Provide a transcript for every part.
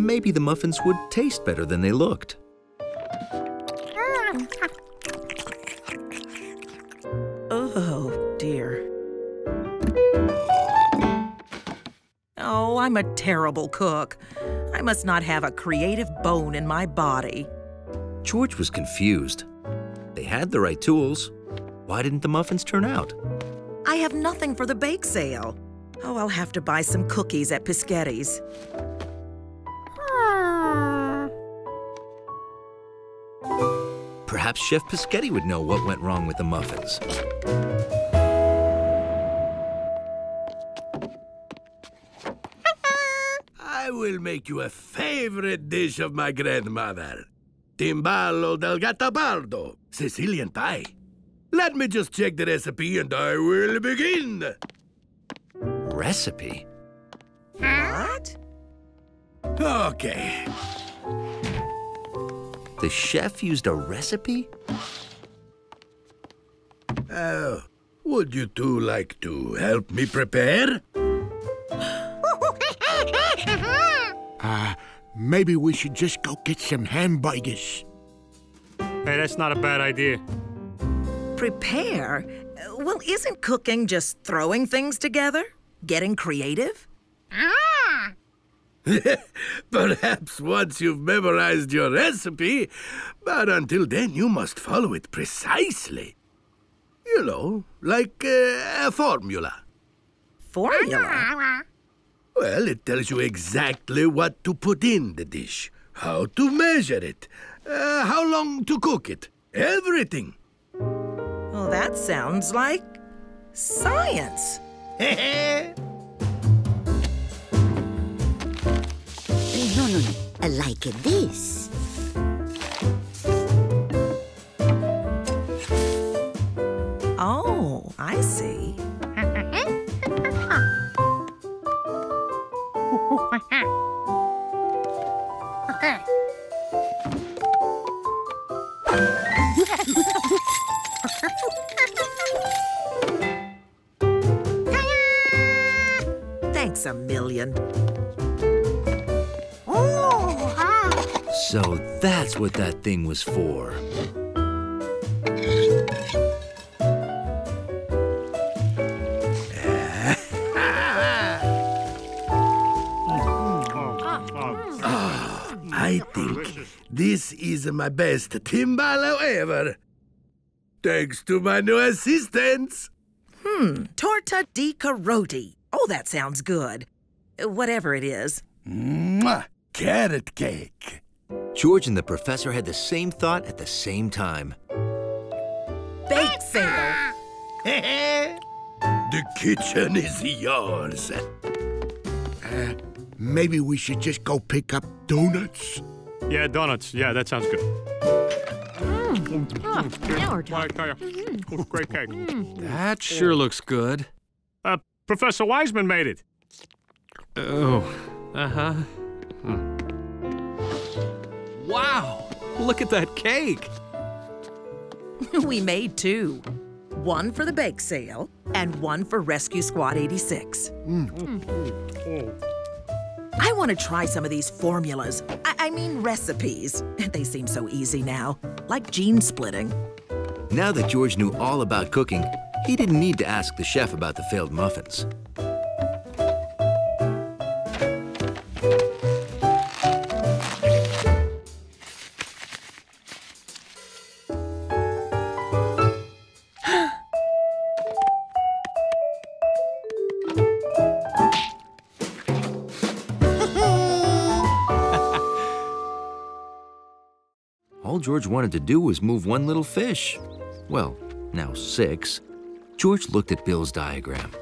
maybe the muffins would taste better than they looked. Oh, dear. Oh, I'm a terrible cook. I must not have a creative bone in my body. George was confused. They had the right tools. Why didn't the muffins turn out? I have nothing for the bake sale. Oh, I'll have to buy some cookies at Pisghetti's. Perhaps Chef Pisghetti would know what went wrong with the muffins. I will make you a favorite dish of my grandmother. Timballo del Gattapardo, Sicilian pie. Let me just check the recipe and I will begin. Recipe? What? Okay. The chef used a recipe? Would you two like to help me prepare? Maybe we should just go get some hamburgers. Hey, that's not a bad idea. Prepare? Well, isn't cooking just throwing things together? Getting creative? Perhaps once you've memorized your recipe, but until then you must follow it precisely. You know, like a formula. Formula? Well, it tells you exactly what to put in the dish, how to measure it, how long to cook it, everything. Well, that sounds like science. No. Like this. Oh, I see. Thanks a million. So that's what that thing was for. I think this is my best timballo ever. Thanks to my new assistants. Torta di caroti. Oh, that sounds good. Whatever it is. Mwah! Carrot cake. George and the professor had the same thought at the same time. Bake sale. The kitchen is yours. Maybe we should just go pick up donuts. Yeah, donuts. Yeah, that sounds good. Now we're talking. Great cake. That sure looks good. Professor Wiseman made it. Oh, uh-huh. Wow, look at that cake. We made two. One for the bake sale and one for Rescue Squad 86. I want to try some of these formulas. I mean recipes. They seem so easy now, like gene splitting. Now that George knew all about cooking, he didn't need to ask the chef about the failed muffins. All George wanted to do was move one little fish. Well, now 6. George looked at Bill's diagram.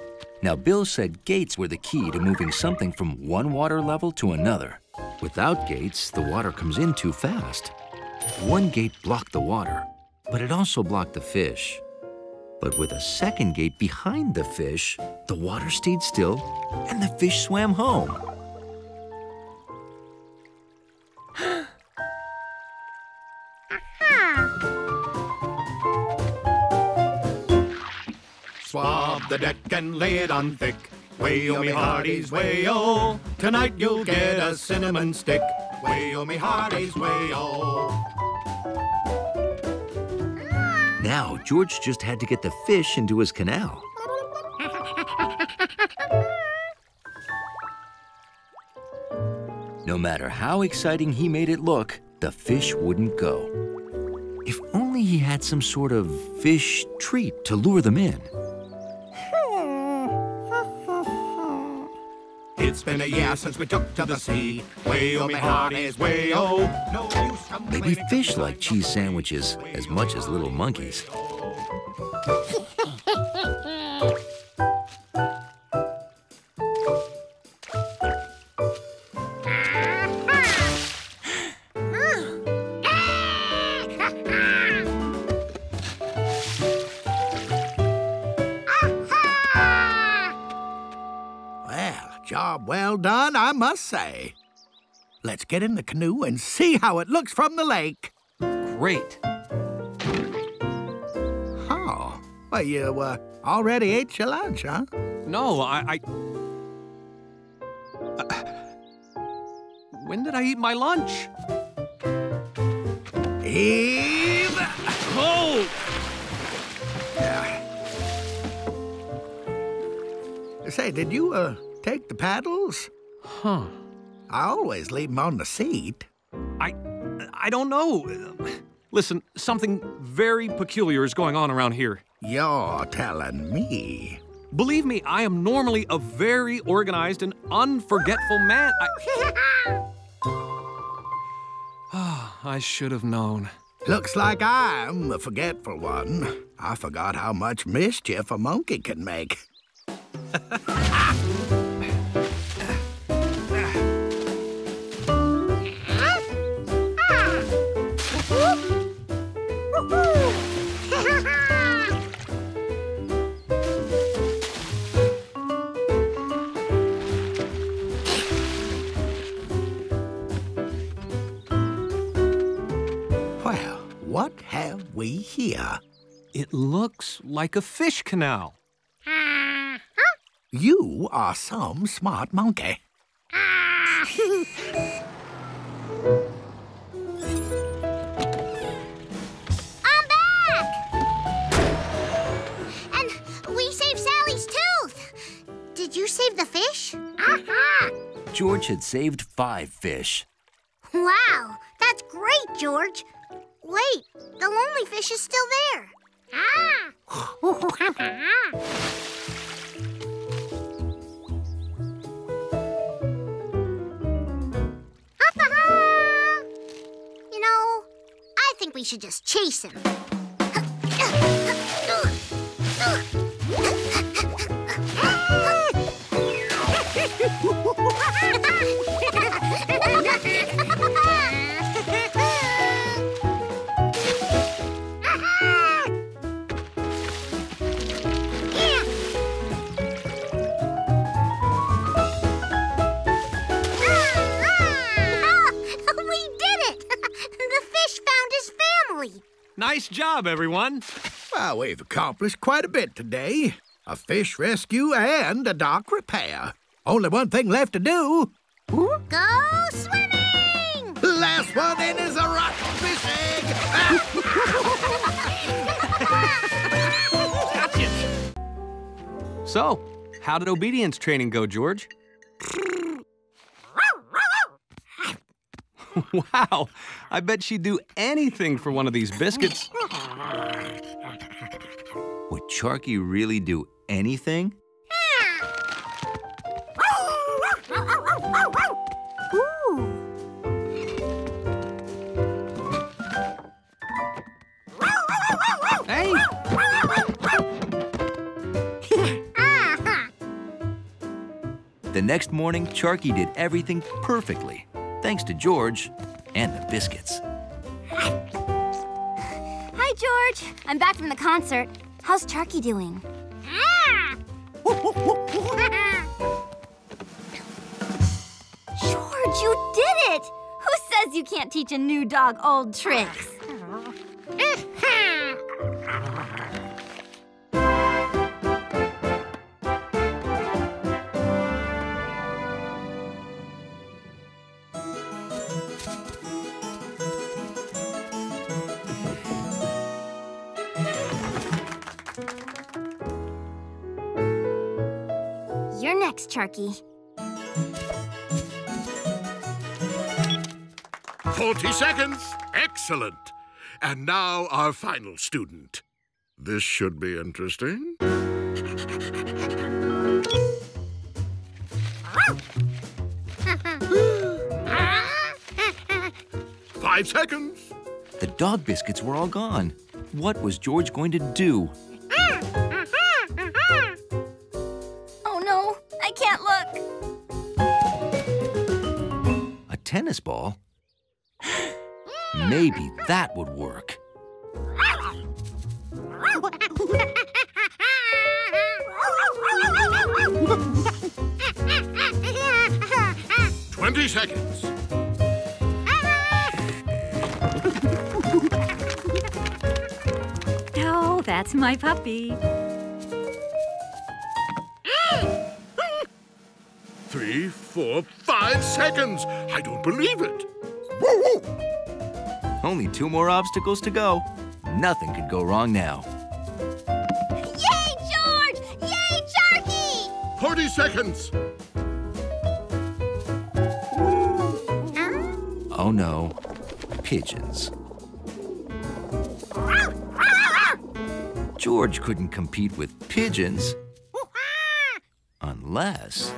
Now, Bill said gates were the key to moving something from one water level to another. Without gates, the water comes in too fast. One gate blocked the water, but it also blocked the fish. But with a second gate behind the fish, the water stayed still and the fish swam home. Swab the deck and lay it on thick. Way-o me hearties, way-o. Tonight you'll get a cinnamon stick. Way-o me hearties, way-o. Now, George just had to get the fish into his canal. No matter how exciting he made it look, the fish wouldn't go. If only he had some sort of fish treat to lure them in. It's been a year since we took to the sea. Way-o me hearties, way-o. No use Maybe fish like cheese sandwiches as much as little monkeys. Job well done, I must say. Let's get in the canoe and see how it looks from the lake. Great. Oh, well, you already ate your lunch, huh? No, when did I eat my lunch? Eve! Oh! Say, did you, take the paddles? Huh. I always leave them on the seat. I don't know. Listen, something very peculiar is going on around here. You're telling me. Believe me, I am normally a very organized and unforgetful man. I should have known. Looks like I'm the forgetful one. I forgot how much mischief a monkey can make. Well, what have we here? It looks like a fish canal. You are some smart monkey. I'm back! And we saved Sally's tooth. Did you save the fish? George had saved 5 fish. Wow, that's great, George. Wait, the lonely fish is still there. You know, I think we should just chase him. Nice job, everyone. Well, we've accomplished quite a bit today. A fish rescue and a dock repair. Only one thing left to do. Go swimming! Last one in is a rotten fish egg. Gotcha. So, how did obedience training go, George? Wow, I bet she'd do anything for one of these biscuits. Would Charky really do anything? Hey! The next morning, Charky did everything perfectly, thanks to George and the biscuits. Hi, George. I'm back from the concert. How's Charky doing? George, you did it! Who says you can't teach a new dog old tricks? next, Charky? 40 seconds. Excellent. And now our final student. This should be interesting. 5 seconds. The dog biscuits were all gone. What was George going to do? Oh no, I can't look. A tennis ball? Maybe that would work. "20 seconds. Oh, that's my puppy. 3, 4, 5 seconds. I don't believe it. Only 2 more obstacles to go. Nothing could go wrong now. Yay, George! Yay, Charky! 40 seconds. Oh no, pigeons. George couldn't compete with pigeons. Unless...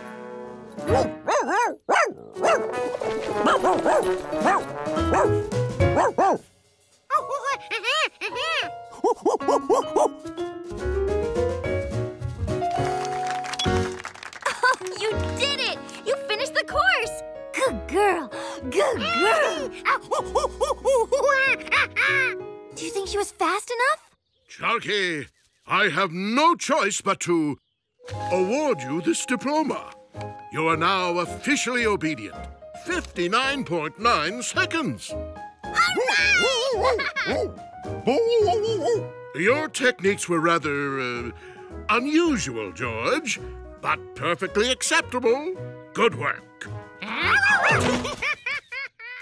You did it! You finished the course! Good girl! Good girl! Do you think she was fast enough? Charky, I have no choice but to award you this diploma. You are now officially obedient. 59.9 seconds. Your techniques were rather unusual, George, but perfectly acceptable. Good work.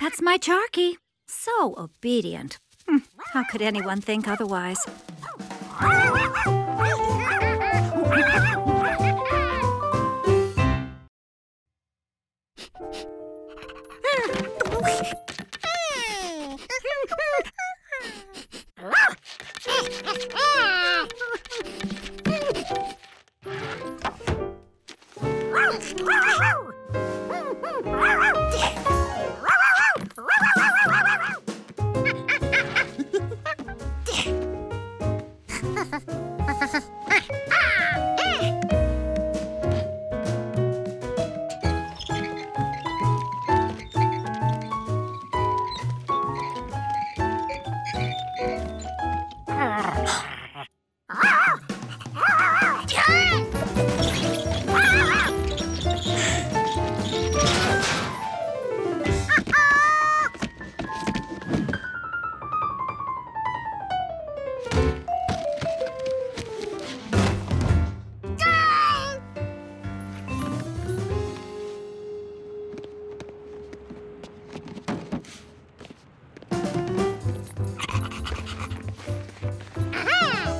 That's my Charky. So obedient. How could anyone think otherwise?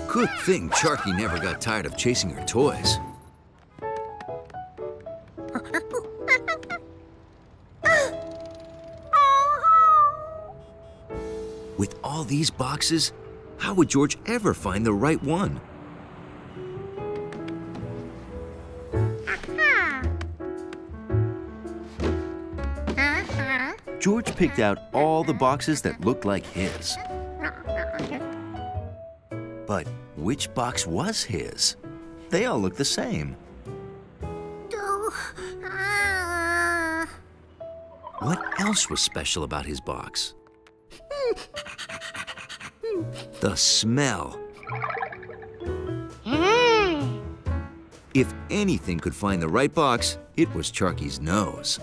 Good thing Charky never got tired of chasing her toys. With all these boxes, how would George ever find the right one? George picked out all the boxes that looked like his. But which box was his? They all look the same. What else was special about his box? The smell. If anything could find the right box, it was Charky's nose.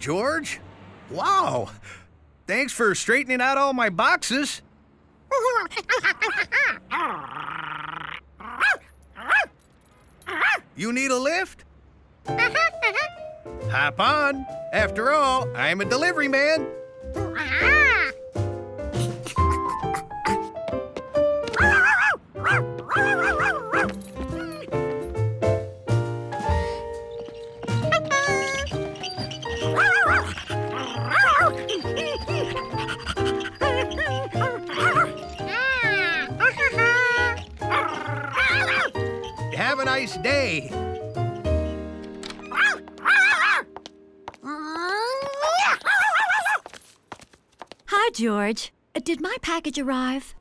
George. Wow. Thanks for straightening out all my boxes. You need a lift? Hop on. After all, I'm a delivery man. Have a nice day. Hi, George. Did my package arrive?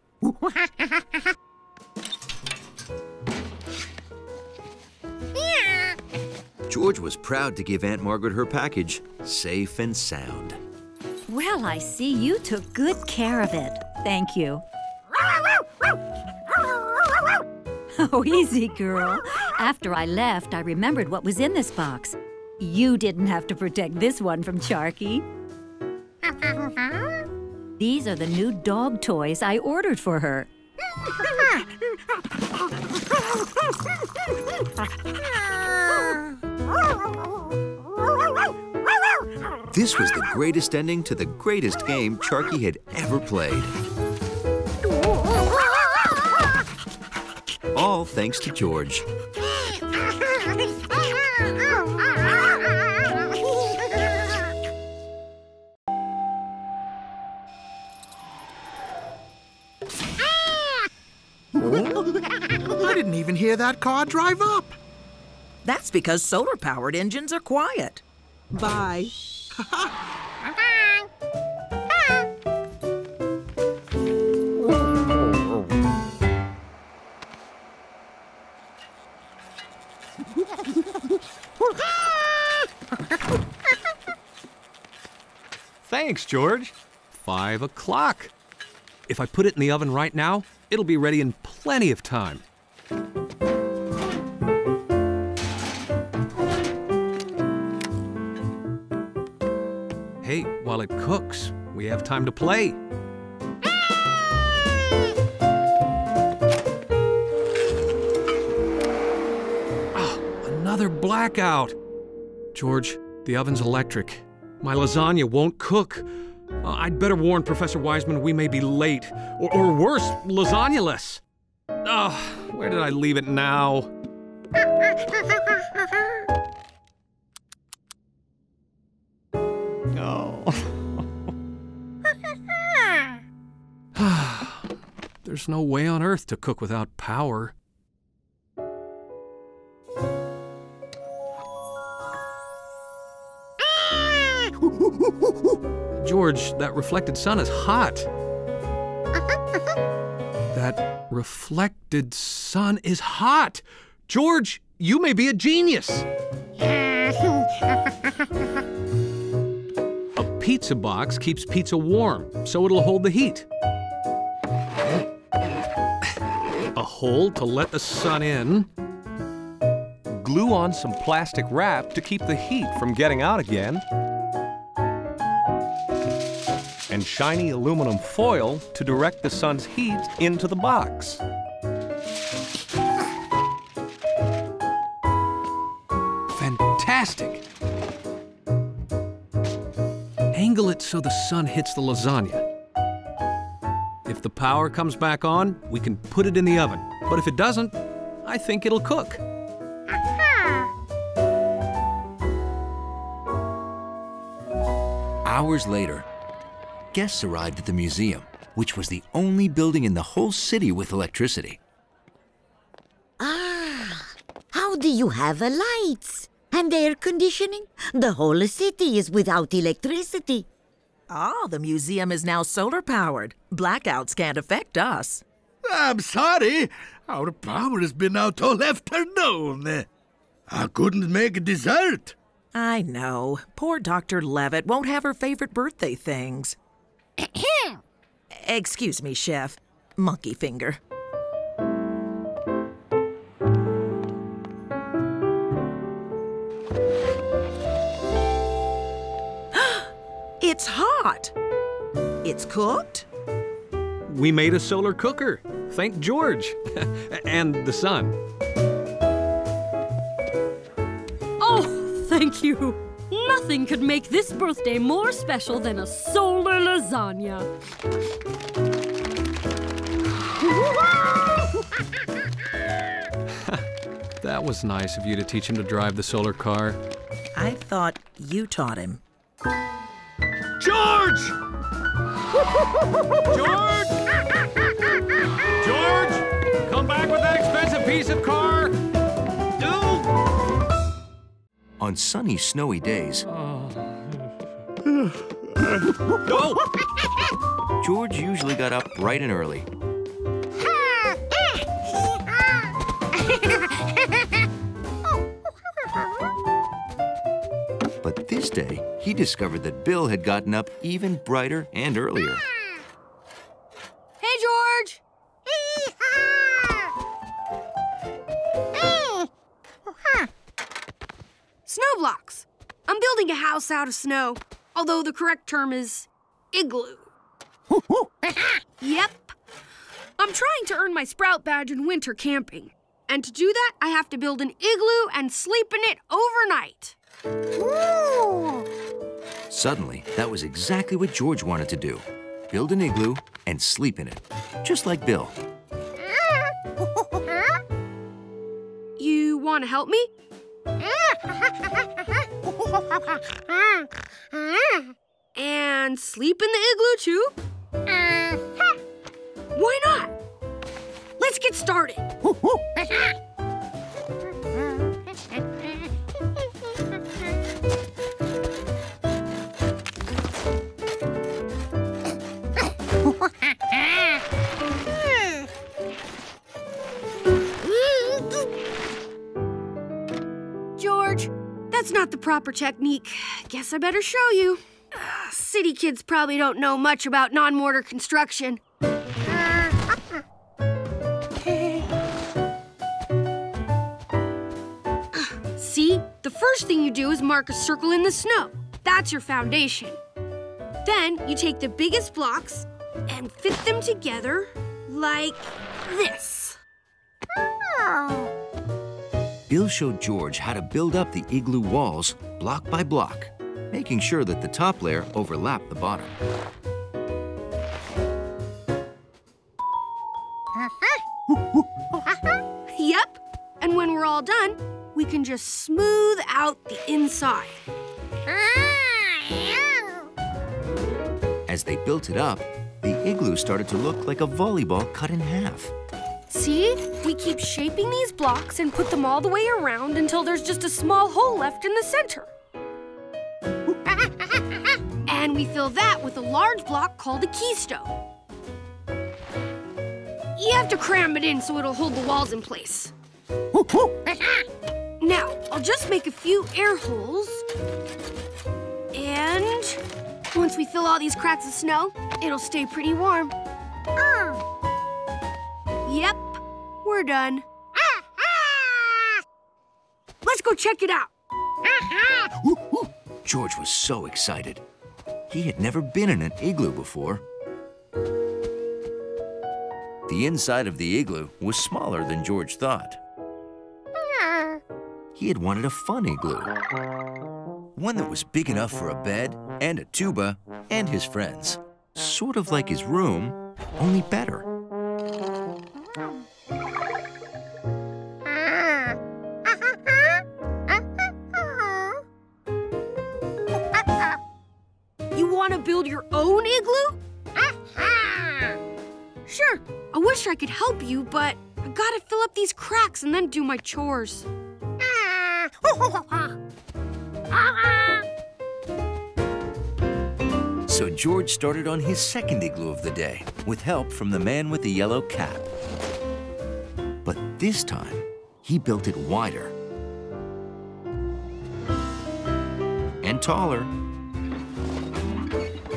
George was proud to give Aunt Margaret her package, safe and sound. Well, I see you took good care of it. Thank you. Oh, easy, girl. After I left, I remembered what was in this box. You didn't have to protect this one from Charky. These are the new dog toys I ordered for her. This was the greatest ending to the greatest game Charky had ever played. All thanks to George. I didn't even hear that car drive up. That's because solar-powered engines are quiet. Bye. Thanks, George. 5 o'clock. If I put it in the oven right now, it'll be ready in plenty of time. Hey, while it cooks, we have time to play. Oh, another blackout. George, the oven's electric. My lasagna won't cook. I'd better warn Professor Wiseman we may be late. Or worse, lasagna-less. Where did I leave it now? There's no way on earth to cook without power. George, that reflected sun is hot. That reflected sun is hot! George, you may be a genius! A pizza box keeps pizza warm, so it'll hold the heat. A hole to let the sun in. Glue on some plastic wrap to keep the heat from getting out again. And shiny aluminum foil to direct the sun's heat into the box. Fantastic! Angle it so the sun hits the lasagna. If the power comes back on, we can put it in the oven. But if it doesn't, I think it'll cook. Hours later, guests arrived at the museum, which was the only building in the whole city with electricity. How do you have lights and air conditioning? The whole city is without electricity. Oh, the museum is now solar-powered. Blackouts can't affect us. I'm sorry. Our power has been out all afternoon. I couldn't make dessert. I know. Poor Dr. Levitt won't have her favorite birthday things. Excuse me, Chef. Monkey finger. It's hot. It's cooked? We made a solar cooker. Thank George. And the sun. Oh, thank you. Nothing could make this birthday more special than a solar lasagna. That was nice of you to teach him to drive the solar car. I thought you taught him. George! George! George! Come back with that expensive piece of car! On sunny, snowy days, George usually got up bright and early. But this day, he discovered that Bill had gotten up even brighter and earlier. Hey, George! Snow blocks. I'm building a house out of snow, although the correct term is igloo. Yep. I'm trying to earn my Sprout badge in winter camping. And to do that, I have to build an igloo and sleep in it overnight. Ooh. Suddenly, that was exactly what George wanted to do. Build an igloo and sleep in it, just like Bill. You want to help me? And sleep in the igloo, too? Why not? Let's get started. George, that's not the proper technique. Guess I better show you. City kids probably don't know much about non-mortar construction. See? The first thing you do is mark a circle in the snow. That's your foundation. Then you take the biggest blocks and fit them together like this. Bill showed George how to build up the igloo walls block by block, making sure that the top layer overlapped the bottom. Yep. And when we're all done, we can just smooth out the inside. As they built it up, the igloo started to look like a volleyball cut in half. See? We keep shaping these blocks and put them all the way around until there's just a small hole left in the center. And we fill that with a large block called a keystone. You have to cram it in so it'll hold the walls in place. Now, I'll just make a few air holes. And once we fill all these cracks with snow, it'll stay pretty warm. Yep, we're done. Let's go check it out. George was so excited. He had never been in an igloo before. The inside of the igloo was smaller than George thought. He had wanted a fun igloo. One that was big enough for a bed and a tuba and his friends. Sort of like his room, only better. You want to build your own igloo? Sure, I wish I could help you, but I gotta fill up these cracks and then do my chores. So George started on his second igloo of the day, with help from the man with the yellow cap. But this time, he built it wider and taller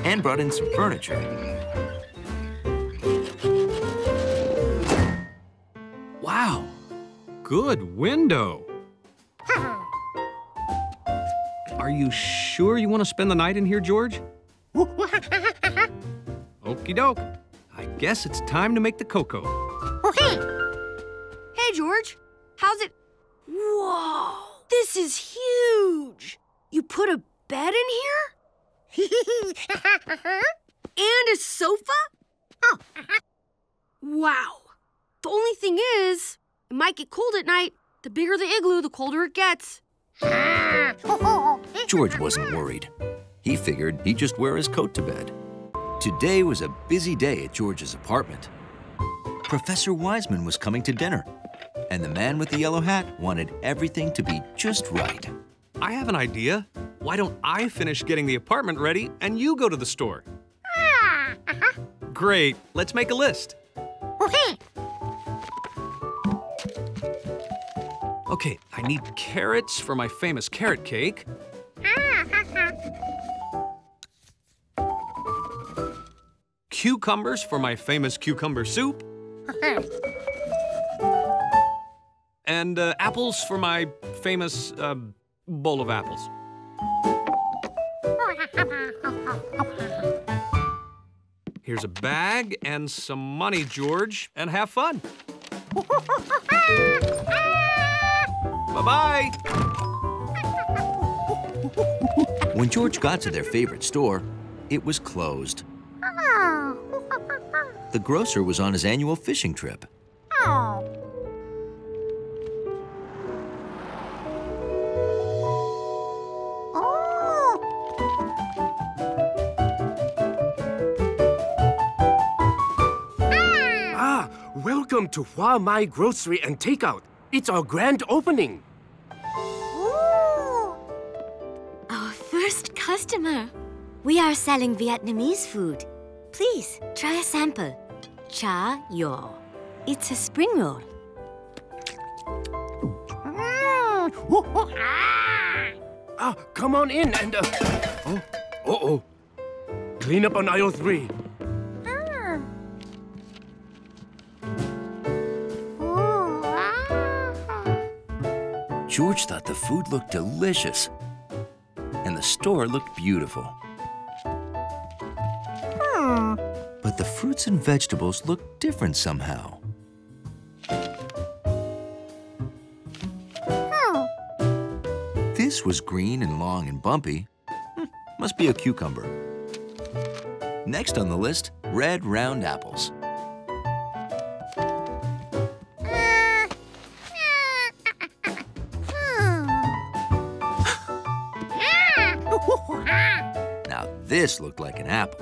and brought in some furniture. Wow, good window. Are you sure you want to spend the night in here, George? Okie doke. I guess it's time to make the cocoa. Hey, George. How's it? Whoa! This is huge! You put a bed in here? And a sofa? Wow. The only thing is, it might get cold at night. The bigger the igloo, the colder it gets. George wasn't worried. He figured he'd just wear his coat to bed. Today was a busy day at George's apartment. Professor Wiseman was coming to dinner, and the man with the yellow hat wanted everything to be just right. I have an idea. Why don't I finish getting the apartment ready and you go to the store? Great. Let's make a list. Okay, I need carrots for my famous carrot cake. Cucumbers for my famous cucumber soup. And apples for my famous bowl of apples. Here's a bag and some money, George, and have fun. Bye-bye. When George got to their favorite store, it was closed. The grocer was on his annual fishing trip. Welcome to Hua Mai Grocery and Takeout. It's our grand opening. Our first customer. We are selling Vietnamese food. Please, try a sample. Cha yo. It's a spring roll. Come on in and... Clean up on aisle 3. George thought the food looked delicious, and the store looked beautiful. But the fruits and vegetables looked different somehow. This was green and long and bumpy. Must be a cucumber. Next on the list, red round apples. Now this looked like an apple.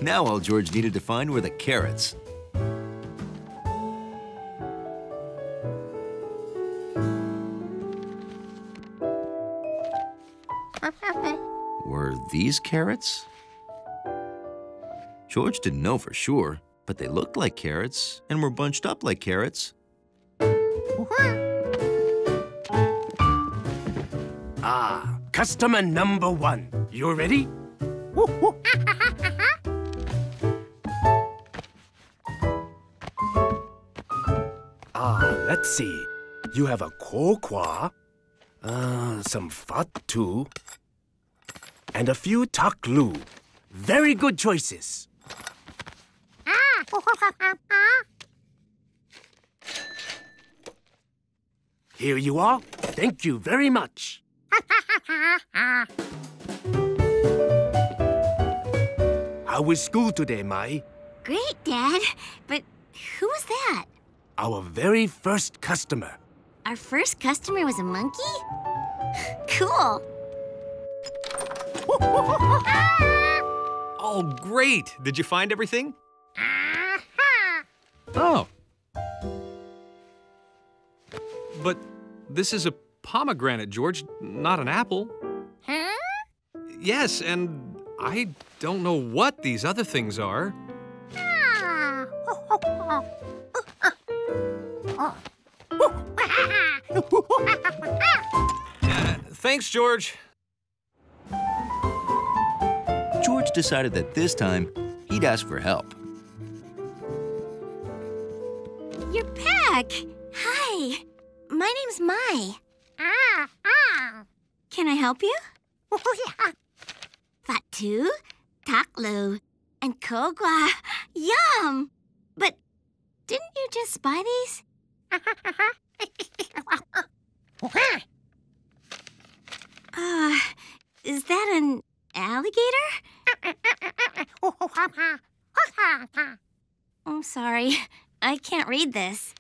Now all George needed to find were the carrots. Were these carrots? George didn't know for sure, but they looked like carrots and were bunched up like carrots. Customer number 1. You ready? Let's see. You have a ko kwa, some phat tu, and a few tak lu. Very good choices. Here you are. Thank you very much. How was school today, Mai? Great, Dad. But who was that? Our very first customer. Our first customer was a monkey? Cool. Oh, great. Did you find everything? Oh. But this is a pomegranate, George, not an apple. Huh? Yes, and I don't know what these other things are. Thanks, George. George decided that this time he'd ask for help. You're back. Hi. My name's Mai. Can I help you? Fatu, taklu, and kogwa. Yum! But didn't you just buy these? Is that an alligator? I'm sorry. I can't read this.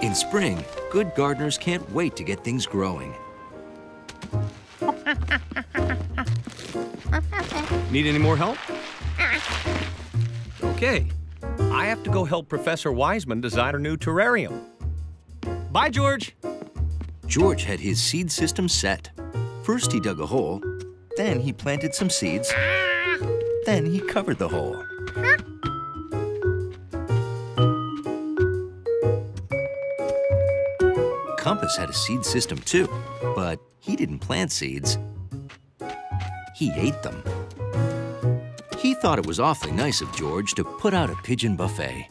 In spring, good gardeners can't wait to get things growing. Need any more help? Okay. I have to go help Professor Wiseman design her new terrarium. Bye, George. George had his seed system set. First he dug a hole, then he planted some seeds, then he covered the hole. Compass had a seed system too, but he didn't plant seeds. He ate them. He thought it was awfully nice of George to put out a pigeon buffet.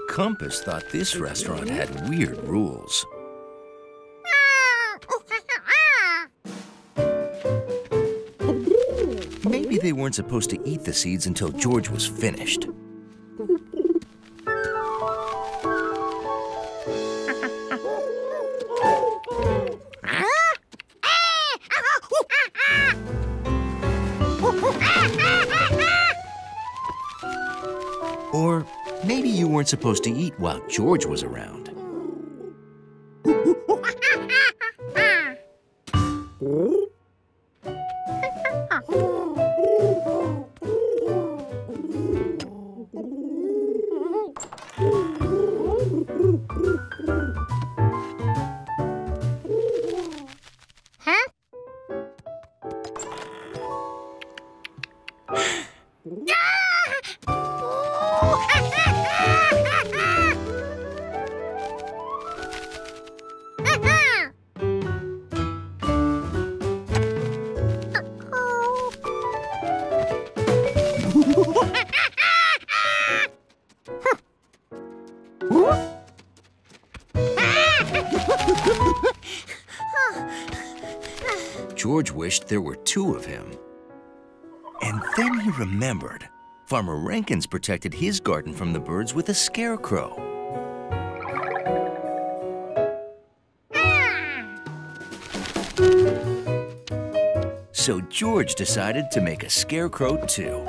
Compass thought this restaurant had weird rules. Maybe they weren't supposed to eat the seeds until George was finished. Or maybe you weren't supposed to eat while George was around. George wished there were two of him. And then he remembered. Farmer Rankins protected his garden from the birds with a scarecrow. So George decided to make a scarecrow too.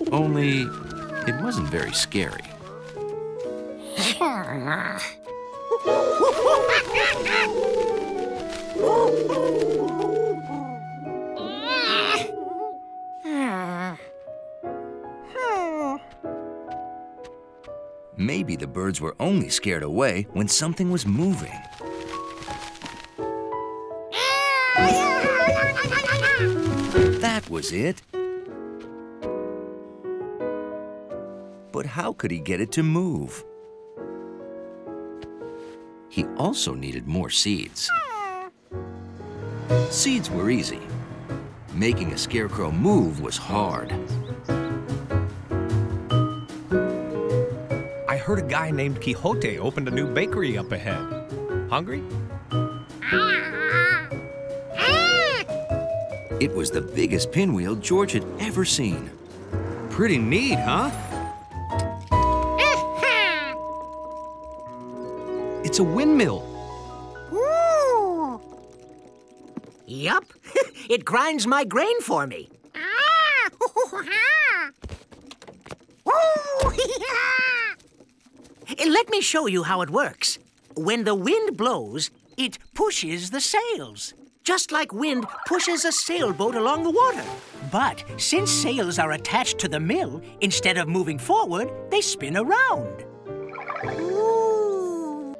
Only, it wasn't very scary. Maybe the birds were only scared away when something was moving. That was it. But how could he get it to move? He also needed more seeds. Seeds were easy. Making a scarecrow move was hard. I heard a guy named Quixote opened a new bakery up ahead. Hungry? It was the biggest pinwheel George had ever seen. Pretty neat, huh? It's a windmill. Ooh. Yup. It grinds my grain for me. Let me show you how it works. When the wind blows, it pushes the sails. just like wind pushes a sailboat along the water. But since sails are attached to the mill, instead of moving forward, they spin around. Ooh.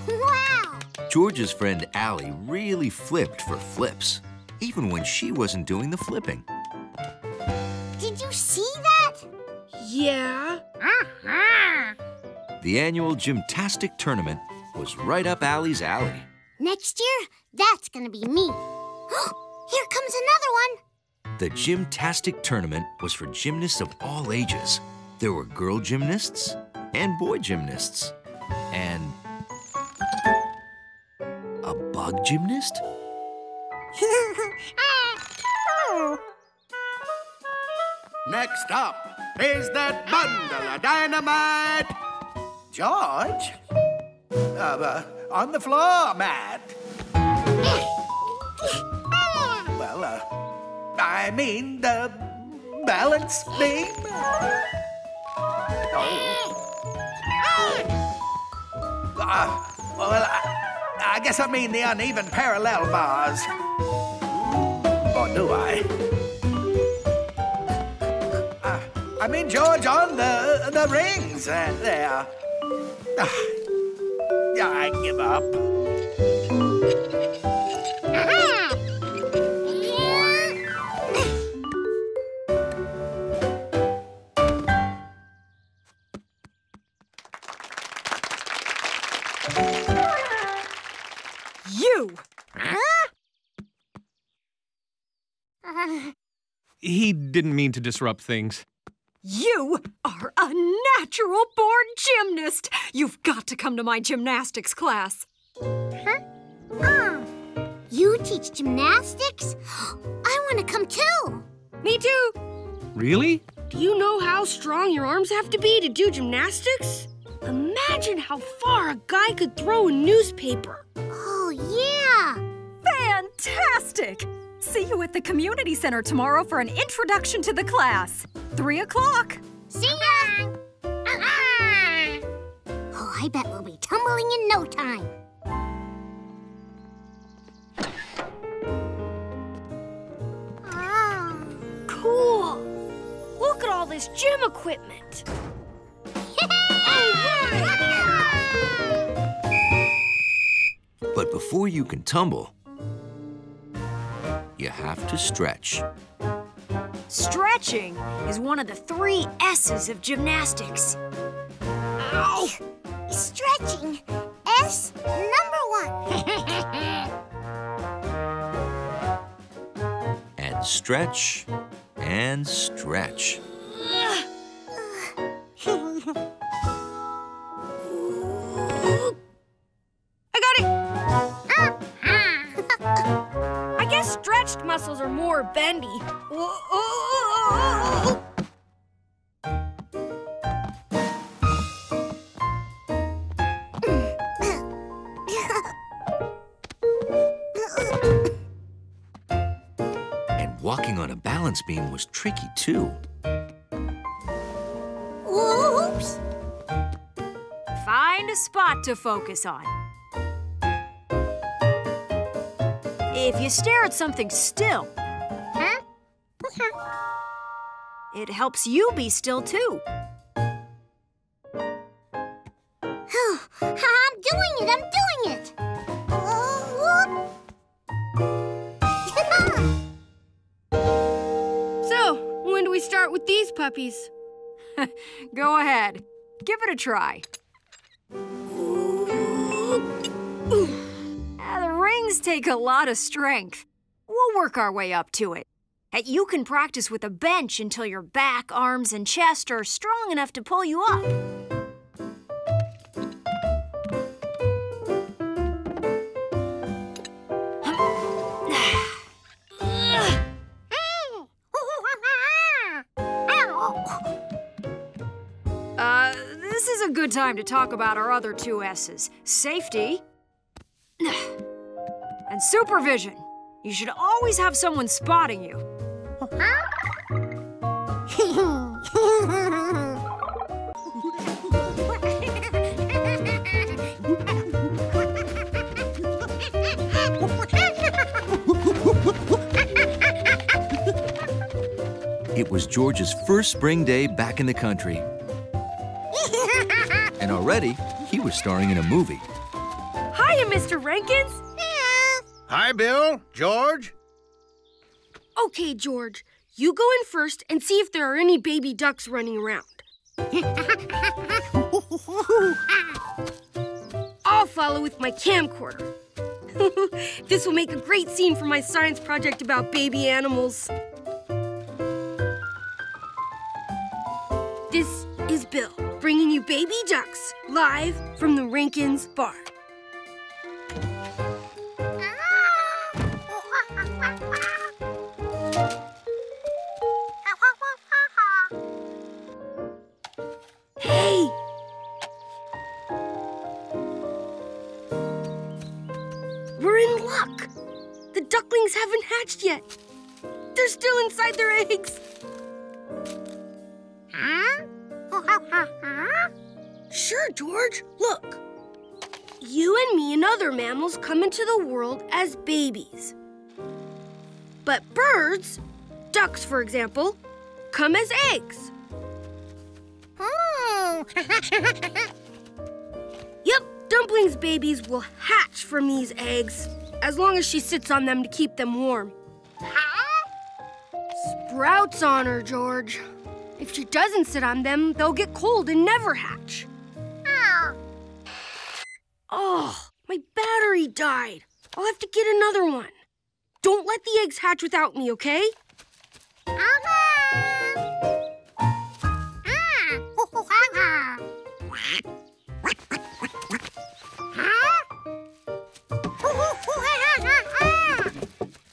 Wow! George's friend Allie really flipped for flips, even when she wasn't doing the flipping. Did you see that? Yeah. The annual gymnastic tournament was right up Allie's alley. Next year, that's gonna be me. Here comes another one. The gymnastic tournament was for gymnasts of all ages. There were girl gymnasts and boy gymnasts. And a bug gymnast? Next up is that bundle of dynamite. George? On the floor, Matt. Well, I mean the balance beam. I guess I mean the uneven parallel bars. Or do I? I mean, George, on the rings there. Yeah, I give up. You! He didn't mean to disrupt things. You are a natural-born gymnast. You've got to come to my gymnastics class. You teach gymnastics? I want to come too. Me too. Really? Do you know how strong your arms have to be to do gymnastics? Imagine how far a guy could throw a newspaper. Oh, yeah. Fantastic! See you at the community center tomorrow for an introduction to the class. 3 o'clock. See ya! Oh, I bet we'll be tumbling in no time. Cool. Look at all this gym equipment. But before you can tumble, you have to stretch. Stretching is one of the 3 S's of gymnastics. Ow! Stretching. S number 1. And stretch and stretch. I guess stretched muscles are more bendy. And walking on a balance beam was tricky too. Oops! Find a spot to focus on. If you stare at something still, it helps you be still too. I'm doing it! So, when do we start with these puppies? Go ahead. Give it a try. The rings take a lot of strength. We'll work our way up to it. You can practice with a bench until your back, arms, and chest are strong enough to pull you up. This is a good time to talk about our other 2 S's. Safety and supervision. You should always have someone spotting you. It was George's first spring day back in the country. And already, he was starring in a movie. Hiya, Mr. Rankins. Hi, Bill. George. Okay, George. You go in first and see if there are any baby ducks running around. I'll follow with my camcorder. This will make a great scene for my science project about baby animals. This is Bill, bringing you baby ducks, live from the Rankins barn. Hey! We're in luck. The ducklings haven't hatched yet. They're still inside their eggs. Sure, George. Look. You and me and other mammals come into the world as babies. But birds, ducks for example, come as eggs. Yep, Dumpling's babies will hatch from these eggs, as long as she sits on them to keep them warm. Sprouts on her, George. If she doesn't sit on them, they'll get cold and never hatch. Oh, my battery died. I'll have to get another one. Don't let the eggs hatch without me, okay?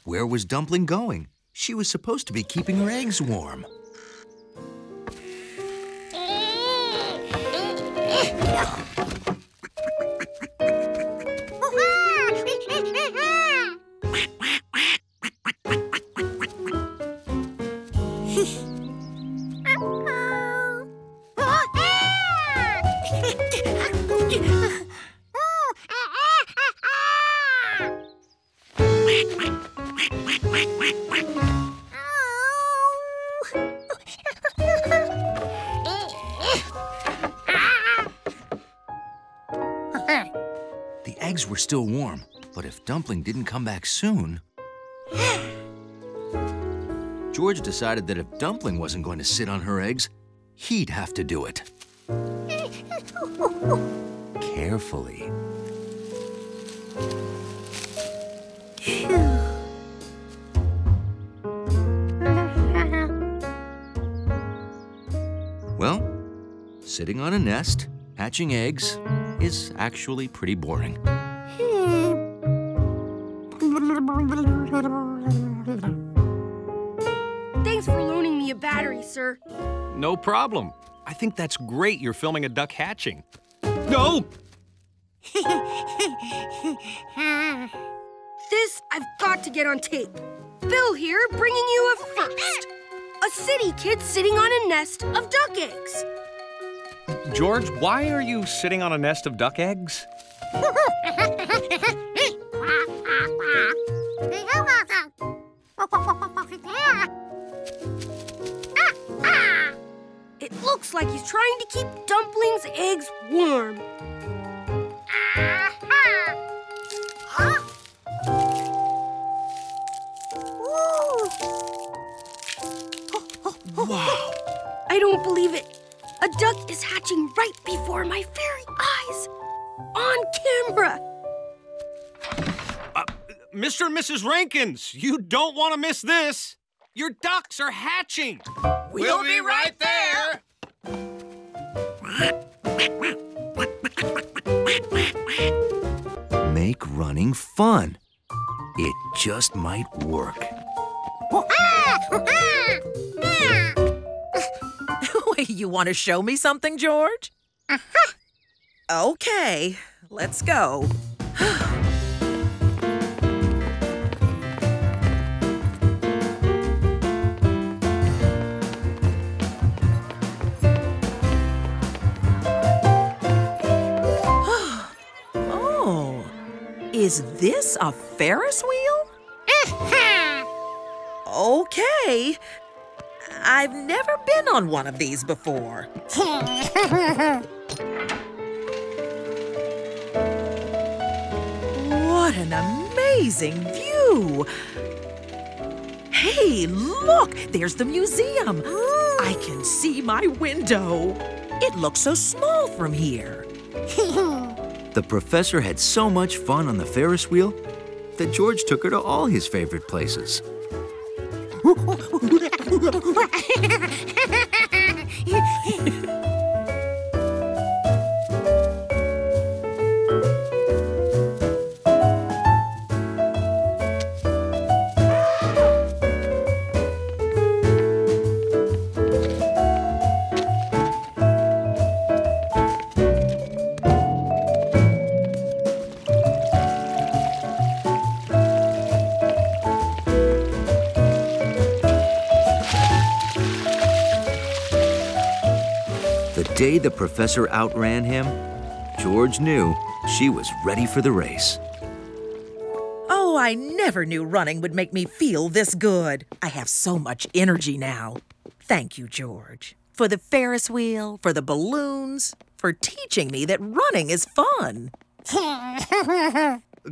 Where was Dumpling going? She was supposed to be keeping her eggs warm. The eggs were still warm, but if Dumpling didn't come back soon... George decided that if Dumpling wasn't going to sit on her eggs, he'd have to do it. Carefully. Well, sitting on a nest, hatching eggs, is actually pretty boring. Thanks for loaning me a battery, sir. No problem. I think that's great you're filming a duck hatching. No! This I've got to get on tape. Bill here bringing you a first. A city kid sitting on a nest of duck eggs. George, why are you sitting on a nest of duck eggs? It looks like he's trying to keep Dumpling's eggs warm. Wow! I don't believe it. A duck is hatching right before my very eyes. On camera. Mr. and Mrs. Rankins, you don't want to miss this. Your ducks are hatching. We'll be right there. Make running fun. It just might work. Wait, you want to show me something, George? Okay, let's go. Oh, is this a Ferris wheel? Okay. I've never been on one of these before. What an amazing view! Hey, look! There's the museum. I can see my window. It looks so small from here. The professor had so much fun on the Ferris wheel that George took her to all his favorite places. The day the professor outran him, George knew she was ready for the race. Oh, I never knew running would make me feel this good. I have so much energy now. Thank you, George. For the Ferris wheel, for the balloons, for teaching me that running is fun.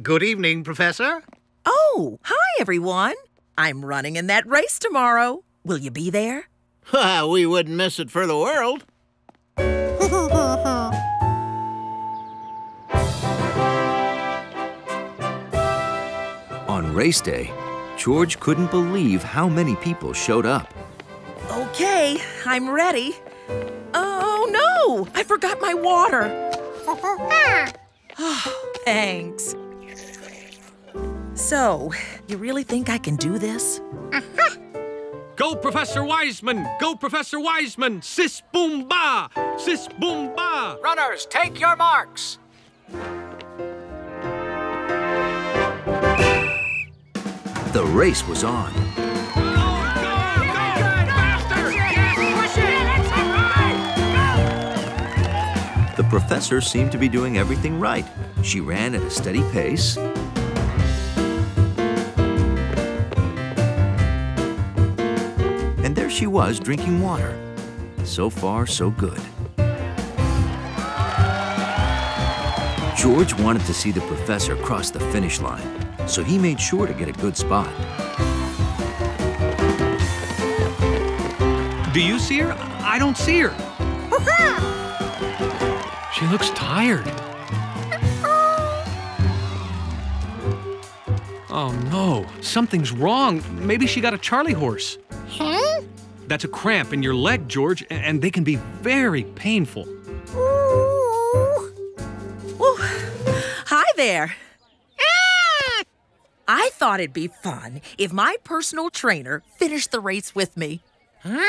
Good evening, Professor. Oh, hi, everyone. I'm running in that race tomorrow. Will you be there? We wouldn't miss it for the world. On race day, George couldn't believe how many people showed up. Okay, I'm ready. Oh, no! I forgot my water. Oh, thanks. So, you really think I can do this? Go, Professor Wiseman! Go, Professor Wiseman! Sis boom ba! Sis boom ba! Runners, take your marks. The race was on. The professor seemed to be doing everything right. She ran at a steady pace. And there she was drinking water. So far, so good. George wanted to see the professor cross the finish line, so he made sure to get a good spot. Do you see her? I don't see her. She looks tired. Oh no, something's wrong. Maybe she got a Charlie horse. Huh? That's a cramp in your leg, George, and they can be very painful. Well, hi there. I thought it'd be fun if my personal trainer finished the race with me. Huh?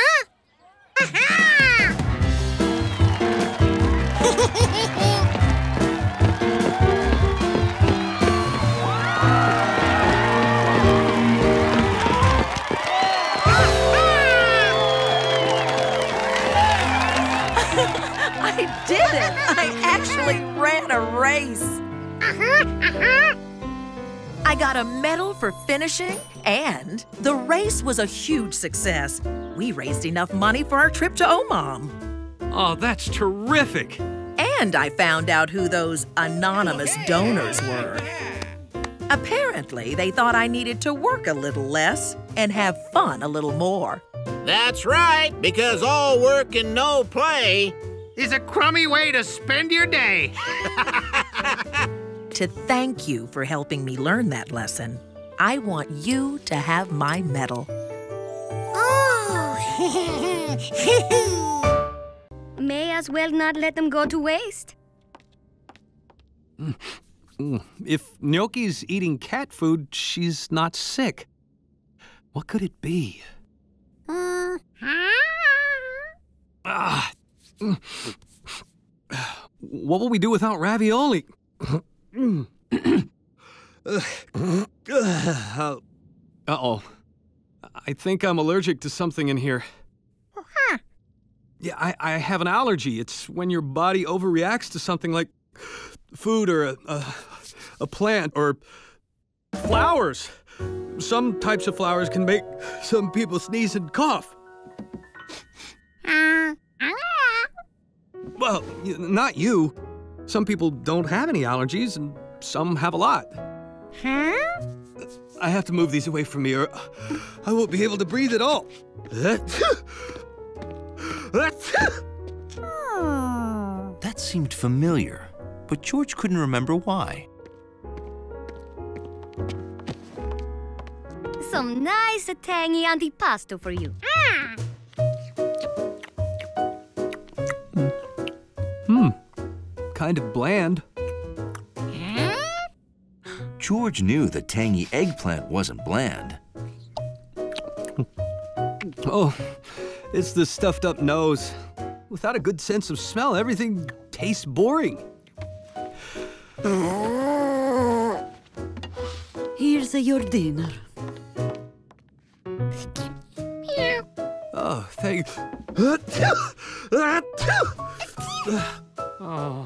I did it! I actually ran a race. I got a medal for finishing, and the race was a huge success. We raised enough money for our trip to Oman. Oh, that's terrific. And I found out who those anonymous donors were. Apparently, they thought I needed to work a little less and have fun a little more. That's right, because all work and no play is a crummy way to spend your day. To thank you for helping me learn that lesson, I want you to have my medal. May as well not let them go to waste. If Gnocchi's eating cat food, she's not sick. What could it be? What will we do without ravioli? Uh-oh. I think I'm allergic to something in here. Yeah, I have an allergy. It's when your body overreacts to something like food or a plant or flowers. Some types of flowers can make some people sneeze and cough. Well, not you. Some people don't have any allergies, and some have a lot. Huh? I have to move these away from me, or I won't be able to breathe at all. That seemed familiar, but George couldn't remember why. Some nice tangy antipasto for you. Kind of bland. George knew the tangy eggplant wasn't bland. Oh, it's the stuffed up nose. Without a good sense of smell, everything tastes boring. Here's your dinner. Oh, thank... Oh.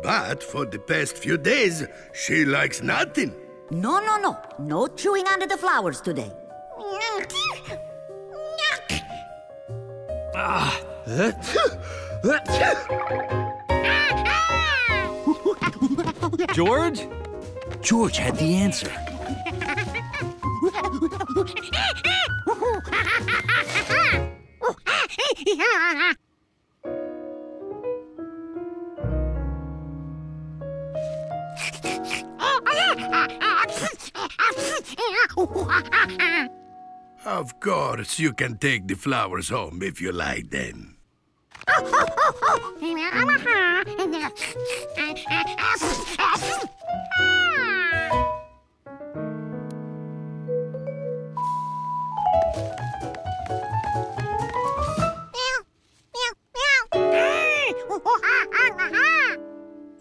But for the past few days, she likes nothing. No, no, no. No chewing under the flowers today. George? George had the answer. Of course, you can take the flowers home if you like them.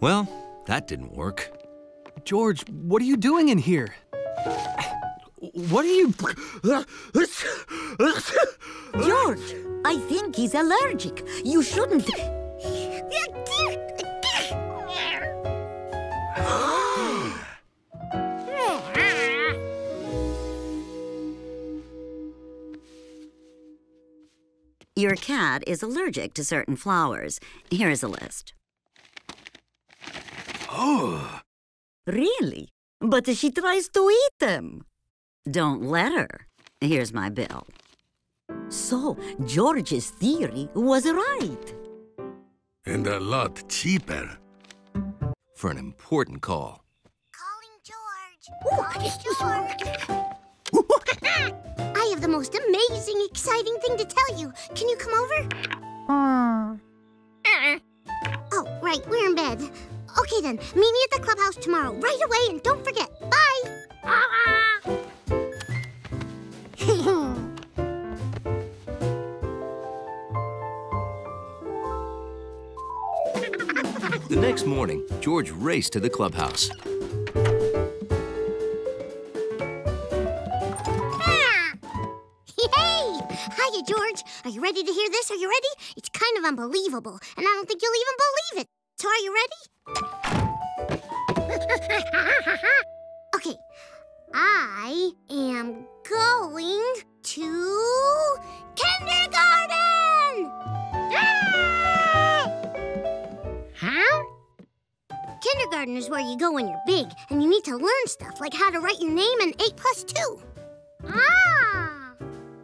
Well, that didn't work. George, what are you doing in here? What are you... George, I think he's allergic. You shouldn't... Your cat is allergic to certain flowers. Here's a list. Oh. Really? But she tries to eat them. Don't let her. Here's my bill. So, George's theory was right. And a lot cheaper. For an important call. Calling George. I have the most amazing, exciting thing to tell you. Can you come over? Oh, right, we're in bed. Okay then, meet me at the clubhouse tomorrow, right away, and don't forget. Bye! The next morning, George raced to the clubhouse. Hey! Hiya, George. Are you ready to hear this? Are you ready? It's kind of unbelievable, and I don't think you'll even believe it. So are you ready? Okay. I am going to kindergarten! Huh? Kindergarten is where you go when you're big, and you need to learn stuff like how to write your name and 8 plus 2. Ah!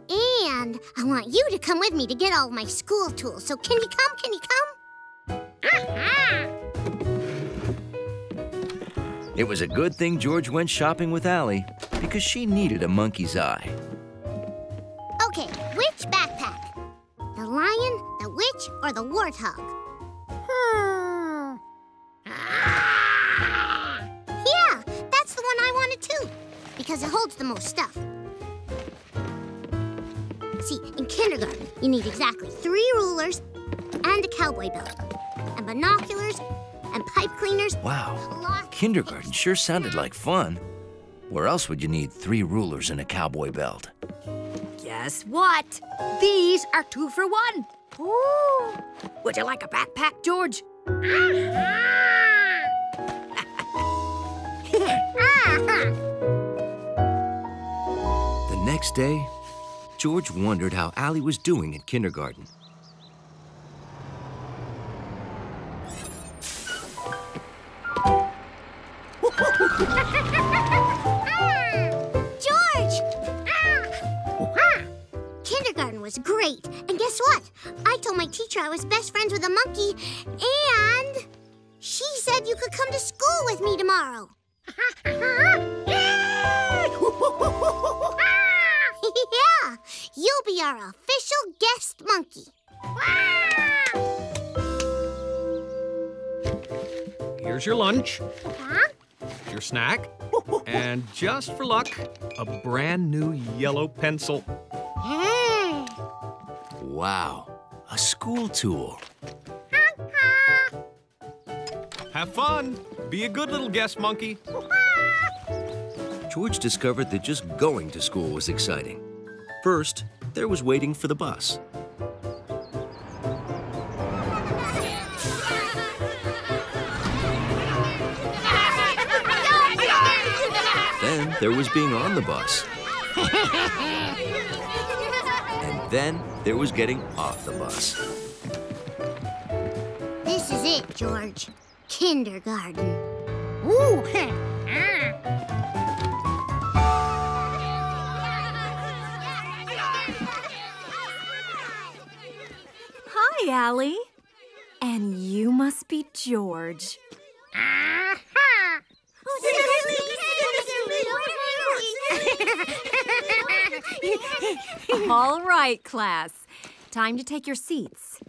And I want you to come with me to get all of my school tools. So can you come? Can you come? It was a good thing George went shopping with Allie, because she needed a monkey's eye. Okay, which backpack? The lion, the witch, or the warthog? Yeah, that's the one I wanted too, because it holds the most stuff. See, in kindergarten, you need exactly 3 rulers and a cowboy belt, and binoculars, and pipe cleaners. Wow, kindergarten sure sounded like fun. Where else would you need 3 rulers and a cowboy belt? Guess what? These are 2 for 1. Ooh. Would you like a backpack, George? next day, George wondered how Allie was doing in kindergarten. George! Kindergarten was great. And guess what? I told my teacher I was best friends with a monkey, and she said you could come to school with me tomorrow. Yeah, you'll be our official guest monkey. Here's your lunch, your snack, and just for luck, a brand new yellow pencil. Wow, a school tool. Have fun. Be a good little guest monkey. George discovered that just going to school was exciting. First, there was waiting for the bus. Then there was being on the bus. And then there was getting off the bus. This is it, George. Kindergarten. Ooh, Hi, Allie. And you must be George. All right, class. Time to take your seats.